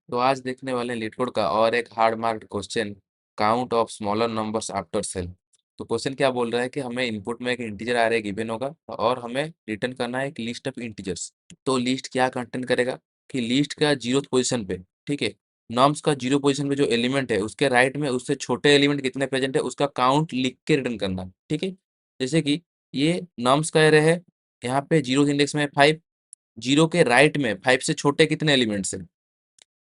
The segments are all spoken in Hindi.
तो आज देखने वाले हैं LeetCode का और एक hard marked question, count of smaller numbers after sale. तो क्वेश्चन क्या बोल रहा है कि हमें इनपुट में एक इंटीजर आ रहा है गिवन होगा और हमें रिटर्न करना है एक लिस्ट ऑफ इंटीजर्स। तो लिस्ट क्या कंटेंट करेगा कि लिस्ट का जीरो पोजीशन पे, ठीक है, नॉर्म्स का जीरो पोजीशन पे जो एलिमेंट है उसके राइट में उससे छोटे एलिमेंट कितने प्रेजेंट है उसका काउंट लिख के रिटर्न करना है, ठीक है। जैसे कि ये नॉर्म्स का एरे है, यहाँ पे जीरो इंडेक्स में 5, जीरो के राइट में 5 से छोटे कितने एलिमेंट्स है,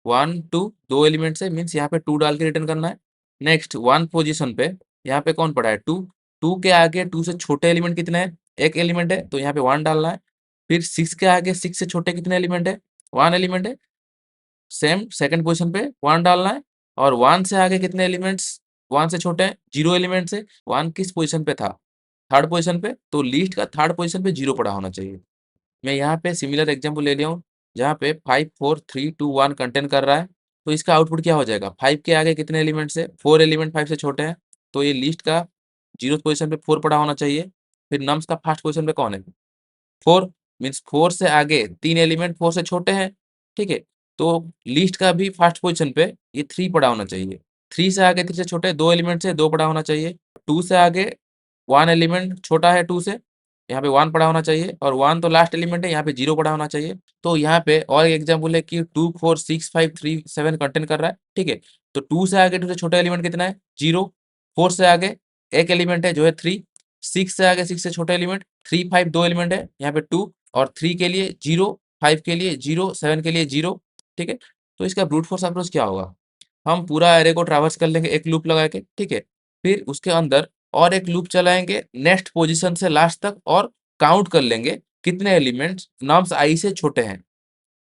1 2, दो एलिमेंट है, मीन्स यहाँ पे 2 डाल के रिटर्न करना है। नेक्स्ट 1 पोजीशन पे यहाँ पे कौन पड़ा है, 2, 2 के आगे 2 से छोटे एलिमेंट कितने हैं, एक एलिमेंट है, तो यहाँ पे 1 डालना है। फिर 6 के आगे 6 से छोटे कितने एलिमेंट है, 1 एलिमेंट है, सेम सेकंड पोजीशन पे 1 डालना है। और 1 से आगे कितने एलिमेंट्स, 1 से छोटे हैं, 0 एलिमेंट्स है। 1 किस पोजीशन पे था, थर्ड पोजीशन पे, तो लिस्ट का थर्ड पोजीशन पे 0 पड़ा होना चाहिए। मैं यहाँ पे सिमिलर एग्जांपल ले लिया हूँ, जहाँ पे 5 4 3 2 1 कंटेन कर रहा है। तो इसका आउटपुट क्या हो जाएगा, 5 के आगे कितने एलिमेंट्स है, 4 एलिमेंट 5 से छोटे हैं, तो ये लिस्ट का जीरो पोजीशन पे 4 पड़ा होना चाहिए। फिर नम्स का फर्स्ट पोजीशन पे कौन है, 4, मीन्स 4 से आगे 3 एलिमेंट 4 से छोटे हैं, ठीक है। तो लिस्ट का भी फर्स्ट पोजीशन पे ये 3 पड़ा होना चाहिए। 3 से आगे 3 से छोटे 2 एलिमेंट से 2 पड़ा होना चाहिए। 2 से आगे 1 एलिमेंट छोटा है 2 से, यहाँ पे 1 पड़ा होना चाहिए। और 1 तो लास्ट एलिमेंट है, यहाँ पे 0 पड़ा होना चाहिए। तो यहाँ पे और एक एग्जांपल है कि 2 4 6 5 3 7 कंटेन कर रहा है, ठीक है। तो 2 से आगे 2 से छोटा एलिमेंट कितना है, 0। 4 से आगे एक एलिमेंट है जो है 3। 6 से आगे 6 से छोटा एलिमेंट 3 5 दो एलिमेंट है, यहाँ पे 2। और 3 के लिए 0, 5 के लिए 0, 7 के लिए 0, ठीक है। तो इसका ब्रूट फोर्स अप्रोच क्या होगा, हम पूरा एरे को ट्रैवर्स कर लेंगे एक लूप लगा के, ठीक है। फिर उसके अंदर और एक लूप चलाएंगे नेक्स्ट पोजीशन से लास्ट तक और काउंट कर लेंगे कितने एलिमेंट्स नॉर्म्स आई से छोटे हैं,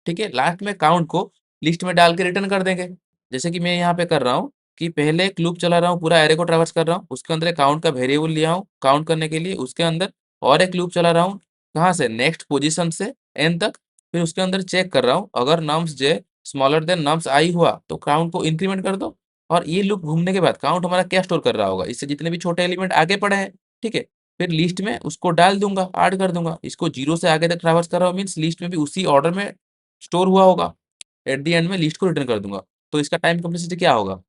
ठीक है। लास्ट में काउंट को लिस्ट में डाल के रिटर्न कर देंगे। जैसे कि मैं यहाँ पे कर रहा हूँ कि पहले एक लूप चला रहा हूँ, पूरा एरे को ट्रैवर्स कर रहा हूँ, उसके अंदर एक काउंट का वेरिएबल लिया हूँ काउंट करने के लिए, उसके अंदर और एक लूप चला रहा हूँ, कहाँ से, नेक्स्ट पोजीशन से एन तक। फिर उसके अंदर चेक कर रहा हूँ अगर नम्स जे स्मॉलर देन नम्स आई हुआ तो काउंट को इंक्रीमेंट कर दो। और ये लूप घूमने के बाद काउंट हमारा क्या स्टोर कर रहा होगा, इससे जितने भी छोटे एलिमेंट आगे पड़े हैं, ठीक है। फिर लिस्ट में उसको डाल दूंगा, ऐड कर दूंगा, इसको 0 से आगे तक ट्रैवर्स कर रहा हूँ, मीन्स लिस्ट में भी उसी ऑर्डर में स्टोर हुआ होगा। एट द एंड में लिस्ट को रिटर्न कर दूंगा। तो इसका टाइम कॉम्प्लेक्सिटी क्या होगा,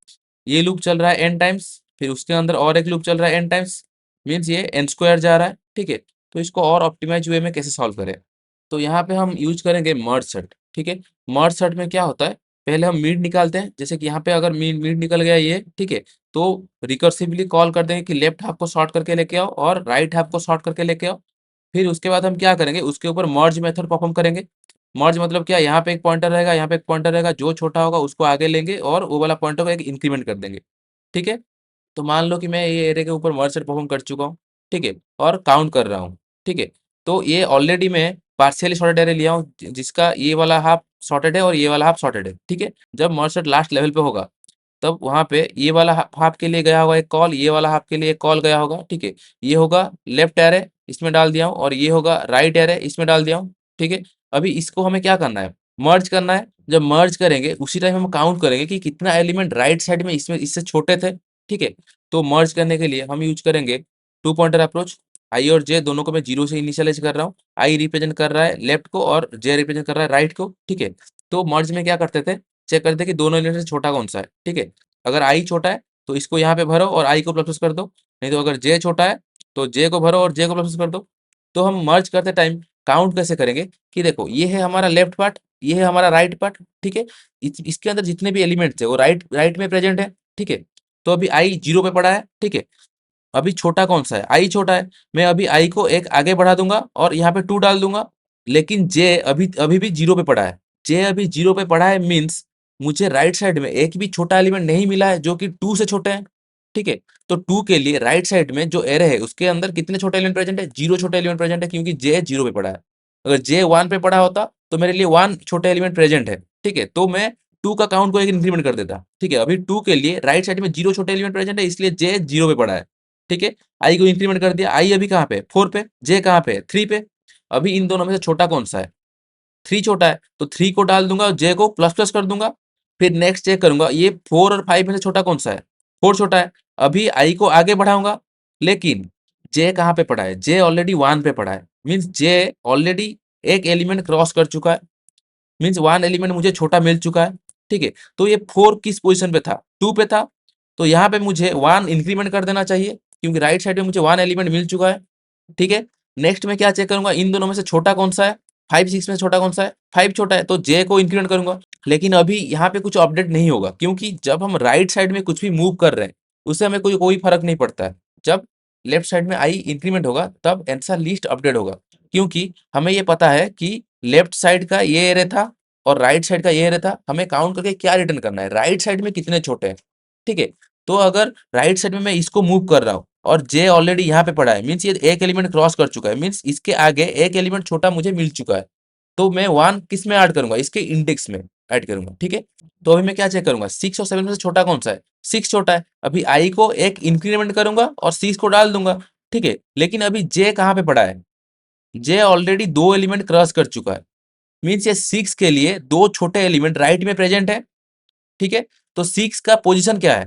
ये लूप चल रहा है एन टाइम्स, फिर उसके अंदर और एक लूप चल रहा है एन टाइम्स, मीन्स ये एन स्क्वायर जा रहा है, ठीक है। तो इसको और ऑप्टिमाइज वे में कैसे सॉल्व करें, तो यहाँ पे हम यूज करेंगे मर्ज सेट, ठीक है। मर्ज सेट में क्या होता है, पहले हम मीड निकालते हैं, जैसे कि यहाँ पे अगर मीड मीड निकल गया ये, ठीक है। तो रिकर्सिवली कॉल कर देंगे कि लेफ्ट हाफ को शॉर्ट करके लेके आओ और राइट हाफ को शॉर्ट करके लेके आओ। फिर उसके बाद हम क्या करेंगे, उसके ऊपर मर्ज मेथड परफॉर्म करेंगे। मर्ज मतलब क्या, यहाँ पे एक पॉइंटर रहेगा, यहाँ पे एक पॉइंटर रहेगा, जो छोटा होगा उसको आगे लेंगे और वो वाला पॉइंटर को एक इंक्रीमेंट कर देंगे, ठीक है। तो मान लो कि मैं ये एरे के ऊपर मर्ज सेट परफॉर्म कर चुका हूँ, ठीक है, और काउंट कर रहा हूँ, ठीक है। तो ये ऑलरेडी मैं पार्शियली सॉर्टेड एरे लिया हूँ जिसका ये वाला हाफ सॉर्टेड है और ये वाला हाफ सॉर्टेड है, ठीक है। जब मर्ज सेट लास्ट लेवल पे होगा तब वहाँ पे ये वाला हाफ के लिए गया होगा एक कॉल, ये वाला हाफ के लिए एक कॉल गया होगा, ठीक है। ये होगा लेफ्ट एरे, इसमें डाल दिया हूँ, और ये होगा राइट एरे, इसमें डाल दिया हूँ, ठीक है। अभी इसको हमें क्या करना है, मर्ज करना है। जब मर्ज करेंगे उसी टाइम हम काउंट करेंगे कि कितना एलिमेंट राइट साइड में इसमें इससे छोटे थे, ठीक है। तो मर्ज करने के लिए हम यूज करेंगे टू पॉइंटर अप्रोच। आई और जे दोनों को मैं जीरो से इनिशियलाइज कर रहा हूँ, आई रिप्रेजेंट कर रहा है लेफ्ट को और जे रिप्रेजेंट कर रहा है राइट को, ठीक है। तो मर्ज में क्या करते थे, चेक करते कि दोनों एलिमेंट से छोटा कौन सा है, ठीक है। अगर आई छोटा है तो इसको यहाँ पे भरो और आई को प्लस कर दो, नहीं तो अगर जे छोटा है तो जे को भरो और जे को प्लस कर दो। तो हम मर्ज करते टाइम काउंट कैसे करेंगे कि देखो ये है हमारा लेफ्ट पार्ट, ये है हमारा राइट पार्ट, ठीक है। इसके अंदर जितने भी एलिमेंट्स है वो राइट राइट में प्रेजेंट है, ठीक है। तो अभी आई 0 पे पड़ा है, ठीक है। अभी छोटा कौन सा है, आई छोटा है, मैं अभी आई को एक आगे बढ़ा दूंगा और यहाँ पे 2 डाल दूंगा। लेकिन जे अभी अभी भी 0 पे पड़ा है, जे अभी 0 पे पड़ा है, मीन्स मुझे राइट साइड में एक भी छोटा एलिमेंट नहीं मिला है जो कि 2 से छोटे हैं, ठीक है। तो 2 के लिए राइट साइड में जो एरे है उसके अंदर कितने छोटे एलिमेंट प्रेजेंट है, 0 छोटे एलिमेंट प्रेजेंट है, क्योंकि जे 0 पे पड़ा है। अगर जे 1 पे पड़ा होता तो मेरे लिए 1 छोटे एलिमेंट प्रेजेंट है, ठीक है। तो मैं 2 का काउंट को एक इंक्रीमेंट कर देता, ठीक है। अभी 2 के लिए राइट साइड में 0 छोटे एलिमेंट प्रेजेंट है, इसलिए जे 0 पे पड़ा है, ठीक है। आई को इंक्रीमेंट कर दिया, आई अभी कहाँ पे, 4 पे, जे कहाँ पे, 3 पे। अभी इन दोनों में से छोटा कौन सा है, 3 छोटा है, तो 3 को डाल दूंगा, जे को प्लस प्लस कर दूंगा। फिर नेक्स्ट चेक करूंगा ये 4 और 5 में से छोटा कौन सा है, 4 छोटा है। अभी आई को आगे बढ़ाऊंगा, लेकिन जे कहाँ पे पड़ा है, जे ऑलरेडी 1 पे पड़ा है, मीन्स जे ऑलरेडी एक एलिमेंट क्रॉस कर चुका है, मीन्स 1 एलिमेंट मुझे छोटा मिल चुका है, ठीक है। तो ये 4 किस पोजीशन पे था, 2 पे था। तो यहाँ पे मुझे 1 इंक्रीमेंट कर देना चाहिए, क्योंकि राइट साइड में मुझे 1 एलिमेंट मिल चुका है। ठीक है। नेक्स्ट में क्या चेक करूंगा, इन दोनों में से छोटा कौन सा है, 5 6 में से छोटा कौन सा है, 5 छोटा है, तो जे को इंक्रीमेंट करूंगा। लेकिन अभी यहाँ पे कुछ अपडेट नहीं होगा, क्योंकि जब हम राइट साइड में कुछ भी मूव कर रहे हैं उससे हमें कोई कोई फर्क नहीं पड़ता है। जब लेफ्ट साइड में आई इंक्रीमेंट होगा तब आंसर लिस्ट अपडेट होगा, क्योंकि हमें ये पता है कि लेफ्ट साइड का ये एरे था और राइट साइड का ये एरे था। हमें काउंट करके क्या रिटर्न करना है, राइट साइड में कितने छोटे हैं। ठीक है। तो अगर राइट साइड में मैं इसको मूव कर रहा हूँ और जे ऑलरेडी यहाँ पे पड़ा है, मीन्स ये एक एलिमेंट क्रॉस कर चुका है, मीन्स इसके आगे एक एलिमेंट छोटा मुझे मिल चुका है। तो मैं 1 किस में ऐड करूंगा, इसके इंडेक्स में ऐड करूंगा। ठीक है। तो अभी मैं क्या चेक करूंगा, 6 और 7 में से छोटा कौन सा है, 6 छोटा है। अभी आई को एक इंक्रीमेंट करूंगा और 6 को डाल दूंगा। ठीक है। लेकिन अभी जे कहाँ पे पड़ा है, जे ऑलरेडी 2 एलिमेंट क्रॉस कर चुका है, मीन्स ये 6 के लिए 2 छोटे एलिमेंट राइट में प्रेजेंट है। ठीक है। तो 6 का पोजीशन क्या है,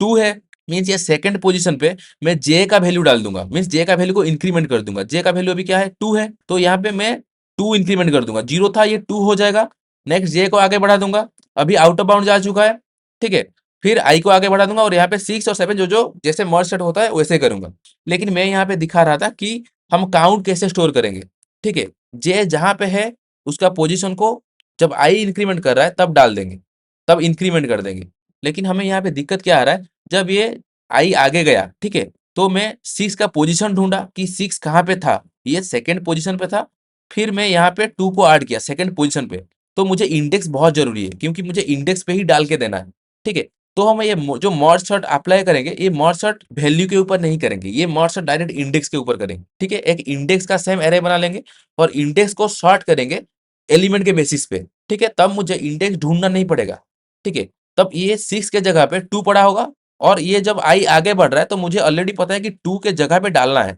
2 है, मीन्स ये सेकंड पोजीशन पे मैं जे का वैल्यू डाल दूंगा, मीन्स जे का वैल्यू को इंक्रीमेंट कर दूंगा। जे का वैल्यू अभी क्या है, 2 है, तो यहाँ पे मैं 2 इंक्रीमेंट कर दूंगा, 0 था ये 2 हो जाएगा। नेक्स्ट जे को आगे बढ़ा दूंगा, अभी आउट ऑफ बाउंड जा चुका है। ठीक है। फिर आई को आगे बढ़ा दूंगा और यहाँ पे 6 और 7 जो जो जैसे मर्ज सेट होता है वैसे करूंगा। लेकिन मैं यहाँ पे दिखा रहा था कि हम काउंट कैसे स्टोर करेंगे। ठीक है। जे जहां पे है उसका पोजीशन को जब आई इंक्रीमेंट कर रहा है तब डाल देंगे, तब इंक्रीमेंट कर देंगे। लेकिन हमें यहाँ पे दिक्कत क्या आ रहा है, जब ये आई आगे गया, ठीक है, तो मैं 6 का पोजीशन ढूंढा कि 6 कहाँ पे था, ये सेकंड पोजीशन पे था। फिर मैं यहाँ पे 2 को ऐड किया सेकंड पोजीशन पे। तो मुझे इंडेक्स बहुत जरूरी है, क्योंकि मुझे इंडेक्स पे ही डाल के देना है। ठीक है। तो हम ये जो मर्ज सॉर्ट अप्लाई करेंगे, ये मर्ज सॉर्ट वैल्यू के ऊपर नहीं करेंगे, ये मर्ज सॉर्ट डायरेक्ट इंडेक्स के ऊपर करेंगे। ठीक है। एक इंडेक्स का सेम एरे बना लेंगे और इंडेक्स को सॉर्ट करेंगे एलिमेंट के बेसिस पे। ठीक है। तब मुझे इंडेक्स ढूंढना नहीं पड़ेगा। ठीक है। तब ये 6 के जगह पे 2 पड़ा होगा, और ये जब आई आगे बढ़ रहा है तो मुझे ऑलरेडी पता है कि 2 के जगह पे डालना है।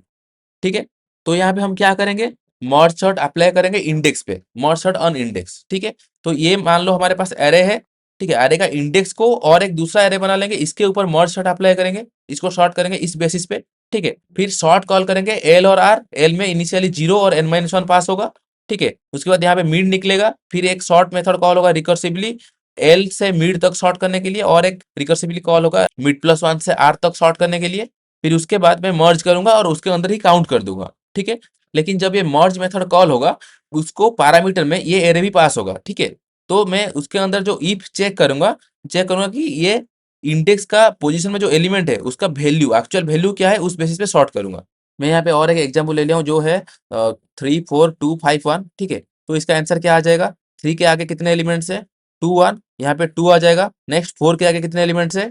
ठीक है। तो यहाँ पे हम क्या करेंगे, मर्ज सॉर्ट अप्लाई करेंगे इंडेक्स पे, मर्ज सॉर्ट ऑन इंडेक्स। ठीक है। तो ये मान लो हमारे पास एरे है। ठीक है। एरे का इंडेक्स को और एक दूसरा एरे बना लेंगे, इसके ऊपर मर्ज सॉर्ट अप्लाई करेंगे, इसको सॉर्ट करेंगे इस बेसिस पे। ठीक है। फिर सॉर्ट कॉल करेंगे एल और आर, एल में इनिशियली 0 और n-1 पास होगा। ठीक है। उसके बाद यहाँ पे मिड निकलेगा, फिर एक सॉर्ट मेथड कॉल होगा रिकर्सिवली एल से मिड तक सॉर्ट करने के लिए, और एक रिकर्सिवली कॉल होगा मिड प्लस 1 से आर तक सॉर्ट करने के लिए। फिर उसके बाद मैं मर्ज करूंगा और उसके अंदर ही काउंट कर दूंगा। ठीक है। लेकिन जब ये मर्ज मेथड कॉल होगा, उसको पैरामीटर में ये एरे भी पास होगा। ठीक है। तो मैं उसके अंदर जो इफ चेक करूंगा कि ये इंडेक्स का पोजीशन में जो एलिमेंट है उसका वैल्यू, एक्चुअल वैल्यू क्या है, उस बेसिस पे सॉर्ट करूंगा। मैं यहाँ पे और एक एग्जाम्पल ले लिया हूँ जो है 3 4 2 5 1। ठीक है। तो इसका आंसर क्या आ जाएगा, 3 के आगे कितने एलिमेंट्स है, 2 1, यहाँ पे 2 आ जाएगा। नेक्स्ट 4 के आगे कितने एलिमेंट्स है,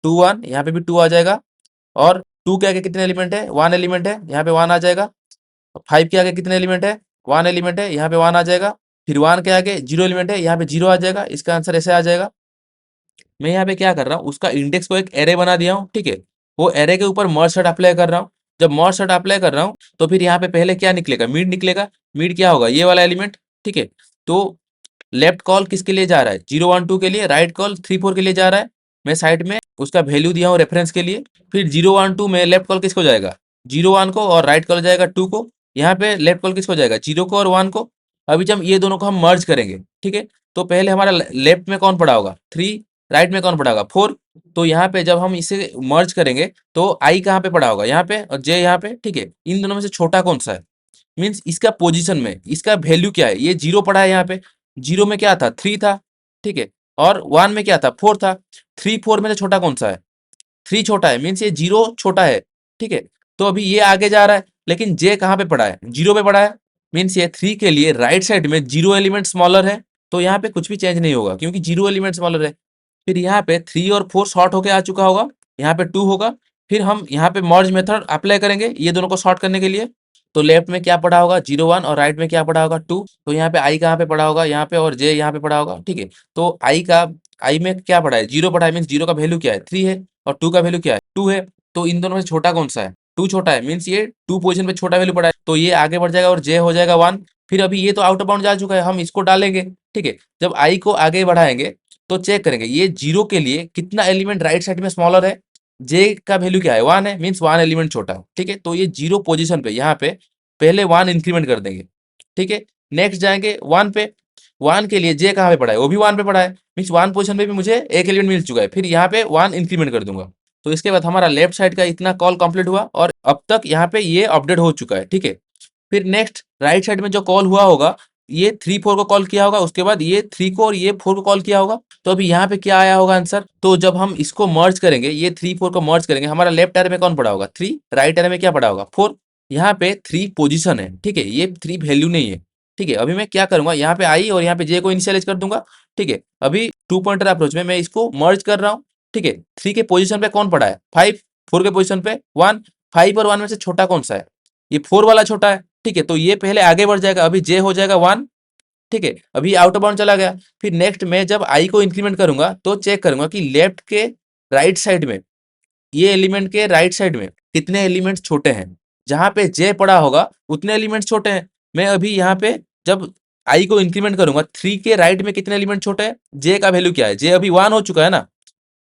2 1, यहाँ पे भी 2 आ जाएगा। और 2 के आगे कितने एलिमेंट है, 1 एलिमेंट है, यहाँ पे 1 आ जाएगा। 5 के आगे कितने एलिमेंट है, 1 एलिमेंट है, यहाँ पे 1 आ जाएगा। फिर 1 के आगे 0 एलिमेंट है, यहाँ पे 0 आ जाएगा। इसका आंसर ऐसे आ जाएगा। मैं यहाँ पे क्या कर रहा हूँ, उसका इंडेक्स को एक एरे बना दिया हूँ। ठीक है। वो एरे के ऊपर मर्ज सॉर्ट अप्लाई कर रहा हूँ। जब मर्ज सॉर्ट अप्लाई कर रहा हूँ तो फिर यहाँ पे पहले क्या निकलेगा, मिड निकलेगा। मिड क्या होगा, ये वाला एलिमेंट। ठीक है। तो लेफ्ट कॉल किसके लिए जा रहा है, 0 1 2 के लिए, राइट कॉल 3 4 के लिए जा रहा है। मैं साइड में उसका वैल्यू दिया हूँ रेफरेंस के लिए। फिर 0 1 2 में लेफ्ट कॉल किसको जाएगा, 0 1 को, और राइट कॉल जाएगा 2 को। यहाँ पे लेफ्ट कॉल किसको जाएगा, 0 को और 1 को। अभी जब ये दोनों को हम मर्ज करेंगे, ठीक है, तो पहले हमारा लेफ्ट में कौन पड़ा होगा, 3, राइट में कौन पड़ा होगा, 4। तो यहाँ पे जब हम इसे मर्ज करेंगे तो आई कहाँ पे पड़ा होगा, यहाँ पे, और जे यहाँ पे। ठीक है। इन दोनों में से छोटा कौन सा है, मीन्स इसका पोजीशन में इसका वैल्यू क्या है, ये 0 पड़ा है यहाँ पे। 0 में क्या था, 3 था। ठीक है। और 1 में क्या था, 4 था। 3 4 में से छोटा कौन सा है, 3 छोटा है, मीन्स ये 0 छोटा है। ठीक है। तो अभी ये आगे जा रहा है, लेकिन जे कहाँ पे पड़ा है, 0 पे पड़ा है। मीन्स ये 3 के लिए राइट साइड में 0 एलिमेंट स्मॉलर है। तो यहाँ पे कुछ भी चेंज नहीं होगा, क्योंकि 0 एलिमेंट स्मॉलर है। फिर यहाँ पे 3 और 4 शॉर्ट होके आ चुका होगा, यहाँ पे 2 होगा। फिर हम यहाँ पे मर्ज मेथड अप्लाई करेंगे ये दोनों को शॉर्ट करने के लिए। तो लेफ्ट में क्या पड़ा होगा, 0 1, और राइट में क्या पड़ा होगा, 2। तो यहाँ पे आई कहाँ पे पड़ा होगा, यहाँ पे, और जे यहाँ पे पड़ा होगा। ठीक है। तो आई में क्या पड़ा है, 0 पड़ा है, मीन्स 0 का वैल्यू क्या है, 3 है, और 2 का वैल्यू क्या है, 2 है। तो इन दोनों में से छोटा कौन सा है, 2 छोटा है, मीन्स ये 2 पोजीशन पे छोटा वैल्यू पड़ा है, तो ये आगे बढ़ जाएगा और जे हो जाएगा 1। फिर अभी ये तो आउट ऑफ बाउंड जा चुका है, हम इसको डालेंगे। ठीक है। जब आई को आगे बढ़ाएंगे तो चेक करेंगे ये 0 के लिए कितना एलिमेंट राइट साइड में स्मॉलर है। जे का वैल्यू क्या है, 1 है, मीन्स 1 एलिमेंट छोटा है। ठीक है। तो ये 0 पोजीशन पे यहाँ पे पहले 1 इंक्रीमेंट कर देंगे। ठीक है। नेक्स्ट जाएंगे 1 पे। वन के लिए जे कहाँ पे पड़ा है, वो भी वन पे पड़ा है, मीन्स वन पोजीशन पे भी मुझे एक एलिमेंट मिल चुका है। फिर यहाँ पे वन इंक्रीमेंट कर दूंगा। तो इसके बाद हमारा लेफ्ट साइड का इतना कॉल कंप्लीट हुआ और अब तक यहाँ पे ये अपडेट हो चुका है, ठीक है। फिर नेक्स्ट राइट साइड में जो कॉल हुआ होगा, ये 3 4 को कॉल किया होगा, उसके बाद ये 3 को और ये 4 को कॉल किया होगा। तो अभी यहाँ पे क्या आया होगा आंसर, तो जब हम इसको मर्ज करेंगे, ये 3 4 को मर्ज करेंगे, हमारा लेफ्ट एरे में कौन पड़ा होगा 3, राइट एरे में क्या पड़ा होगा 4। यहाँ पे 3 पोजीशन है, ठीक है, ये 3 वैल्यू नहीं है, ठीक है। अभी मैं क्या करूंगा, यहाँ पे आई और यहाँ पे जे को इनिशियलाइज कर दूंगा, ठीक है। अभी 2 पॉइंटर अप्रोच में मैं इसको मर्ज कर रहा हूँ, ठीक है। 3 के पोजीशन पे कौन पड़ा है 5, 4 के पोजीशन पे 1, 5 और 1 में से छोटा कौन सा है, ये 4 वाला छोटा है, ठीक है। तो ये पहले आगे बढ़ जाएगा, अभी जे हो जाएगा 1, ठीक है। अभी आउट ऑफ बाउंड चला गया। फिर नेक्स्ट मैं जब आई को इंक्रीमेंट करूंगा तो चेक करूंगा कि लेफ्ट के राइट साइड में, ये एलिमेंट के राइट साइड में कितने एलिमेंट्स छोटे हैं। जहां पे जे पड़ा होगा उतने एलिमेंट्स छोटे हैं। मैं अभी यहाँ पे जब आई को इंक्रीमेंट करूंगा, 3 के राइट में कितने एलिमेंट छोटे हैं, जे का वैल्यू क्या है, जे अभी 1 हो चुका है ना,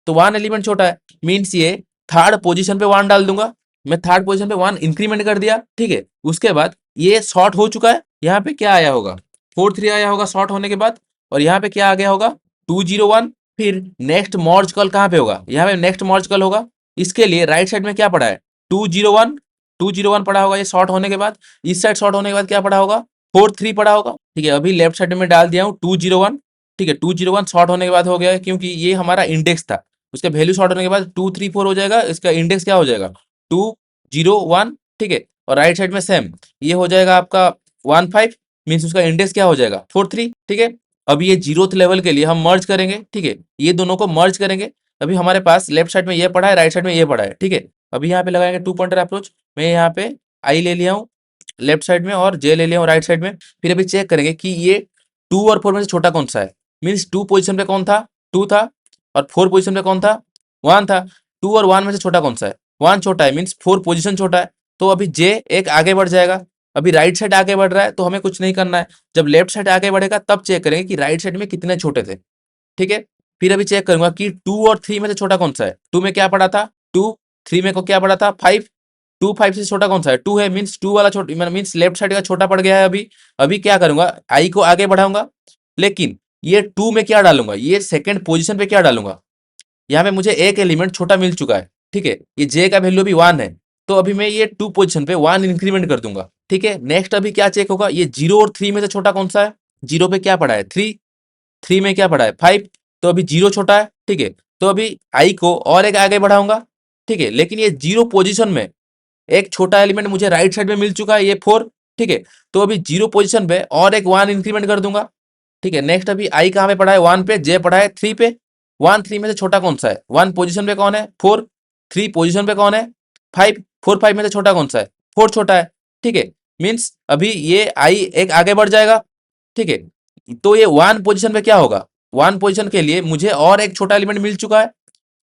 तो 1 एलिमेंट छोटा है, मीन्स ये थर्ड पोजीशन पे 1 डाल दूंगा। मैं थर्ड पोजीशन पे 1 इंक्रीमेंट कर दिया, ठीक है। उसके बाद ये शॉर्ट हो चुका है, यहाँ पे क्या आया होगा 4 3 आया होगा शॉर्ट होने के बाद, और यहाँ पे क्या आ गया होगा 2 0 1। फिर नेक्स्ट मॉर्ज कॉल कहाँ पे होगा, यहाँ पे नेक्स्ट मॉर्ज कॉल होगा। इसके लिए राइट साइड में क्या पड़ा है 2 0 1, 2 0 1 पड़ा होगा ये शॉर्ट होने के बाद। इस साइड शॉर्ट होने के बाद क्या पड़ा होगा 4 3 पड़ा होगा, ठीक है। अभी लेफ्ट साइड में डाल दिया हूँ 2 0 1, ठीक है। 2 0 1 शॉर्ट होने के बाद हो गया है, क्योंकि ये हमारा इंडेक्स था। उसका वैल्यू शॉर्ट होने के बाद 2 3 4 हो जाएगा, इसका इंडेक्स क्या हो जाएगा 2 0 1, ठीक है। और राइट साइड में सेम ये हो जाएगा आपका 1 5, मीन्स उसका इंडेक्स क्या हो जाएगा 4 3, ठीक है। अभी ये जीरोथ लेवल के लिए हम मर्ज करेंगे, ठीक है, ये दोनों को मर्ज करेंगे। अभी हमारे पास लेफ्ट साइड में ये पड़ा है, राइट साइड में ये पड़ा है, ठीक है। अभी यहाँ पे लगाएंगे 2 पॉइंटर अप्रोच। मैं यहाँ पे आई ले लिया हूँ लेफ्ट साइड में और जे ले लिया हूँ राइट साइड में। फिर अभी चेक करेंगे कि ये 2 और 4 में से छोटा कौन सा है, मीन्स 2 पोजिशन पे कौन था 2 था, और 4 पोजिशन पे कौन था 1 था। 2 और 1 में से छोटा कौन सा है 1 छोटा है, मीन्स 4 पोजिशन छोटा है। तो अभी जे एक आगे बढ़ जाएगा। अभी राइट साइड आगे बढ़ रहा है तो हमें कुछ नहीं करना है, जब लेफ्ट साइड आगे बढ़ेगा तब चेक करेंगे कि राइट साइड में कितने छोटे थे, ठीक है। फिर अभी चेक करूंगा कि 2 और 3 में से छोटा कौन सा है। 2 में क्या पड़ा था 2, 3 में को क्या पड़ा था 5, 2 5 से छोटा कौन सा है 2 है, मीन्स 2 वाला छोटा, मीन्स लेफ्ट साइड का छोटा पड़ गया है। अभी अभी क्या करूंगा आई को आगे बढ़ाऊंगा, लेकिन ये 2 में क्या डालूंगा, ये सेकंड पोजीशन पे क्या डालूंगा, यहाँ पे मुझे एक एलिमेंट छोटा मिल चुका है, ठीक है। ये जे का वैल्यू भी 1 है, तो अभी मैं ये 2 पोजीशन पे 1 इंक्रीमेंट कर दूंगा, ठीक है। नेक्स्ट अभी क्या चेक होगा, ये 0 और 3 में से छोटा कौन सा है। 0 पे क्या पड़ा है 3, 3 में क्या पड़ा है 5, तो अभी 0 छोटा है, ठीक है। तो अभी आई को और एक आगे बढ़ाऊंगा, ठीक है। लेकिन ये 0 पोजीशन में एक छोटा एलिमेंट मुझे राइट साइड में मिल चुका है, ये 4, ठीक है। तो अभी 0 पोजीशन पे और एक 1 इंक्रीमेंट कर दूंगा, ठीक है। नेक्स्ट अभी आई कहाँ पे पड़ा है 1 पे, जे पड़ा है 3 पे। 1 3 में से छोटा कौन सा है 1 पोजीशन पे कौन है 4, 3 पोजीशन पे कौन है 5, 4 5 में से छोटा कौन सा है 4 छोटा है, ठीक है। मीन्स अभी ये आई एक आगे बढ़ जाएगा, ठीक है। तो ये 1 पोजीशन पे क्या होगा 1 पोजीशन के लिए मुझे और एक छोटा एलिमेंट मिल चुका है,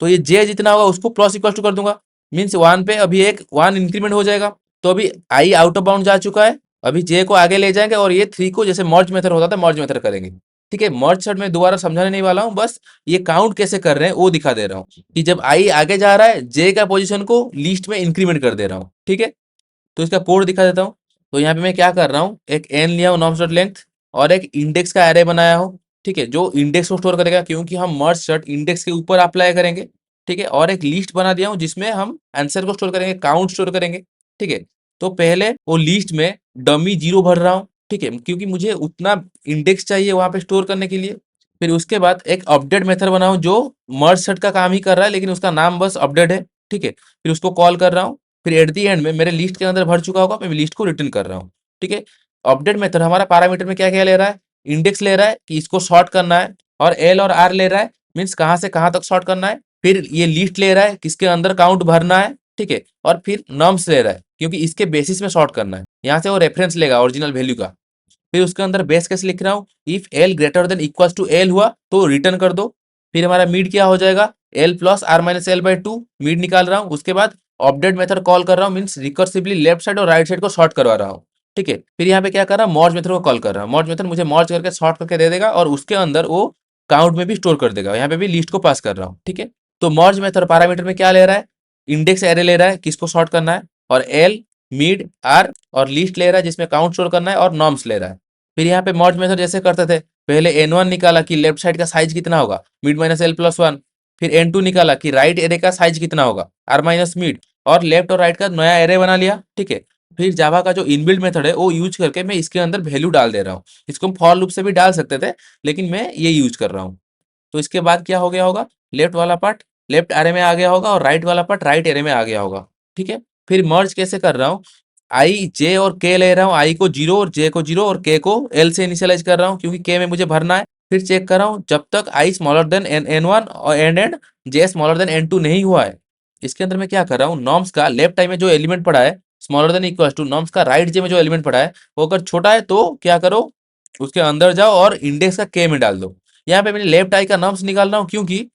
तो ये जे जितना होगा उसको प्लस इक्वल टू कर दूंगा, मीन्स 1 पे अभी एक 1 इंक्रीमेंट हो जाएगा। तो अभी आई आउट ऑफ बाउंड जा चुका है। अभी जे को आगे ले जाएंगे और ये 3 को जैसे मर्ज मेथड होता था मर्ज मेथड करेंगे, ठीक है। मर्ज सेट में दोबारा समझाने नहीं वाला हूँ, बस ये काउंट कैसे कर रहे हैं वो दिखा दे रहा हूँ कि जब आई आगे जा रहा है जे का पोजीशन को लीस्ट में इंक्रीमेंट कर दे रहा हूँ, ठीक है। तो इसका कोड दिखा देता हूँ। तो यहाँ पे मैं क्या कर रहा हूँ, एक एन लिया हूँ नॉर्म्स डॉट लेंथ और एक इंडेक्स का एरे बनाया हूँ, ठीक है, जो इंडेक्स को स्टोर करेगा, क्योंकि हम मर्ज सेट इंडेक्स के ऊपर अप्लाई करेंगे, ठीक है। और एक लिस्ट बना दिया हूँ जिसमें हम आंसर को स्टोर करेंगे, काउंट स्टोर करेंगे, ठीक है। तो पहले वो लिस्ट में डमी 0 भर रहा हूँ, ठीक है, क्योंकि मुझे उतना इंडेक्स चाहिए वहां पे स्टोर करने के लिए। फिर उसके बाद एक अपडेट मेथड बनाऊं जो मर्ज सेट का काम ही कर रहा है, लेकिन उसका नाम बस अपडेट है, ठीक है। फिर उसको कॉल कर रहा हूँ। फिर एट दी एंड में मेरे लिस्ट के अंदर भर चुका होगा, मैं लिस्ट को रिटर्न कर रहा हूँ, ठीक है। अपडेट मेथड हमारा पैरामीटर में क्या क्या ले रहा है, इंडेक्स ले रहा है कि इसको सॉर्ट करना है, और एल और आर ले रहा है, मीन्स कहाँ से कहाँ तक सॉर्ट करना है। फिर ये लिस्ट ले रहा है किसके अंदर काउंट भरना है, ठीक है। और फिर नम्स ले रहा है क्योंकि इसके बेसिस में सॉर्ट करना है, यहाँ से वो रेफरेंस लेगा ओरिजिनल वैल्यू का। फिर उसके अंदर बेस केस लिख रहा हूँ, if L greater than equal to L हुआ तो रिटर्न कर दो। फिर हमारा मीड क्या हो जाएगा L plus R minus L by 2, mid निकाल रहा हूँ। उसके बाद अपडेट मेथड कॉल कर रहा हूँ, मीन्स रिकर्सिवली लेफ्ट साइड और राइट साइड को शॉर्ट करवा रहा हूँ, ठीक है। फिर यहाँ पे क्या कर रहा हूँ, मॉर्ज मेथड को कॉल कर रहा हूँ। मॉर्ज मेथड मुझे मॉर्ज करके शॉर्ट करके दे देगा और उसके अंदर वो काउंट में भी स्टोर कर देगा। यहाँ पे भी लिस्ट को पास कर रहा हूँ, ठीक है। तो मॉर्ज मेथड पैरामीटर में क्या ले रहा है, इंडेक्स एरे ले रहा है किसको शॉर्ट करना है, और एल मीड आर और लिस्ट ले रहा है जिसमें काउंट स्टोर करना है, और नॉर्म्स ले रहा है। फिर यहाँ पे मर्ज मेथड जैसे करते थे पहले n1 निकाला कि लेफ्ट साइड का साइज कितना होगा, mid minus L plus one. फिर n2 निकाला कि राइट एरे का साइज कितना होगा, आर माइनस मिड। और लेफ्ट और राइट का नया एरे बना लिया, ठीक है। फिर जावा का जो इनबिल्ट मेथड है वो यूज करके मैं इसके अंदर वैल्यू डाल दे रहा हूँ। इसको हम फॉर लूप से भी डाल सकते थे, लेकिन मैं ये यूज कर रहा हूँ। तो इसके बाद क्या हो गया होगा, लेफ्ट वाला पार्ट लेफ्ट एरे में आ गया होगा और राइट वाला पार्ट राइट एरे में आ गया होगा, ठीक है। फिर मर्ज कैसे कर रहा हूँ, आई जे और के ले रहा हूँ, आई को जीरो और जे को जीरो और के को एल से इनिशियलाइज कर रहा हूँ क्योंकि के में मुझे भरना है। फिर चेक कर रहा हूँ जब तक I smaller than N one और and J smaller than N two नहीं हुआ है। इसके अंदर मैं क्या कर रहा हूँ, नॉर्म्स का लेफ्ट आई में जो एलिमेंट पड़ा है smaller than equal to, norms का राइट जे में जो एलिमेंट पड़ा है वो अगर छोटा है तो क्या करो, उसके अंदर जाओ और इंडेक्स का के में डाल दो। यहाँ पे मैंने लेफ्ट आई का नॉर्म्स निकाल रहा हूँ क्योंकि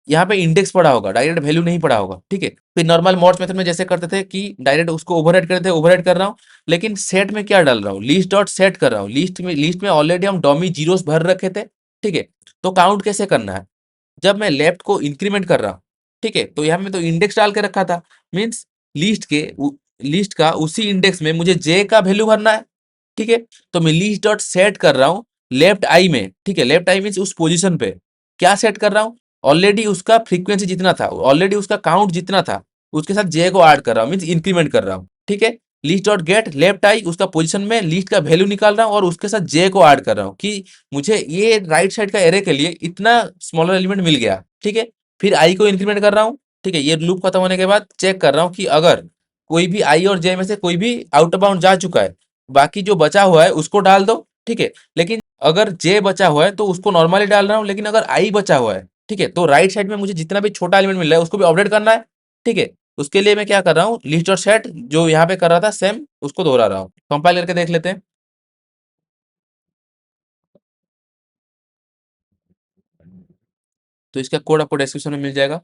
यहाँ पे इंडेक्स पड़ा होगा, डायरेक्ट वैल्यू नहीं पड़ा होगा, ठीक है। फिर नॉर्मल मॉड्स मेथड में जैसे करते थे कि डायरेक्ट उसको ओवरहेड करते थे, ओवरहेड कर रहा हूँ। लेकिन सेट में क्या डाल रहा हूँ, लिस्ट डॉट सेट कर रहा हूँ। लिस्ट में ऑलरेडी हम डॉमी जीरोस भर रखे थे, ठीक है। तो काउंट कैसे करना है, जब मैं लेफ्ट को इंक्रीमेंट कर रहा हूँ, ठीक है, तो यहाँ में तो इंडेक्स डाल के रखा था, मीन्स लिस्ट के लिस्ट का उसी इंडेक्स में मुझे जे का वैल्यू भरना है, ठीक है। तो मैं लिस्ट डॉट सेट कर रहा हूँ लेफ्ट आई में, ठीक है। लेफ्ट आई मीन्स उस पोजीशन पे क्या सेट कर रहा हूँ, ऑलरेडी उसका फ्रीक्वेंसी जितना था, ऑलरेडी उसका काउंट जितना था, उसके साथ जे को ऐड कर रहा हूँ, मीन्स इंक्रीमेंट कर रहा हूँ, ठीक है। लिस्ट डॉट गेट लेफ्ट आई उसका पोजीशन में लिस्ट का वैल्यू निकाल रहा हूँ और उसके साथ जे को ऐड कर रहा हूँ कि मुझे ये राइट साइड का एरे के लिए इतना स्मॉलर एलिमेंट मिल गया, ठीक है। फिर आई को इंक्रीमेंट कर रहा हूँ, ठीक है। ये लूप खत्म होने के बाद चेक कर रहा हूँ कि अगर कोई भी आई और जे में से कोई भी आउट ऑफ बाउंड जा चुका है, बाकी जो बचा हुआ है उसको डाल दो, ठीक है। लेकिन अगर जे बचा हुआ है तो उसको नॉर्मली डाल रहा हूँ, लेकिन अगर आई बचा हुआ है, ठीक है, तो राइट साइड में मुझे जितना भी छोटा एलिमेंट मिल रहा है उसको भी अपडेट करना है, ठीक है। उसके लिए मैं क्या कर रहा हूँ, लिस्ट और सेट जो यहाँ पे कर रहा था सेम उसको दोहरा रहा हूँ। कंपाइल करके देख लेते हैं। तो इसका कोड आपको डिस्क्रिप्शन में मिल जाएगा।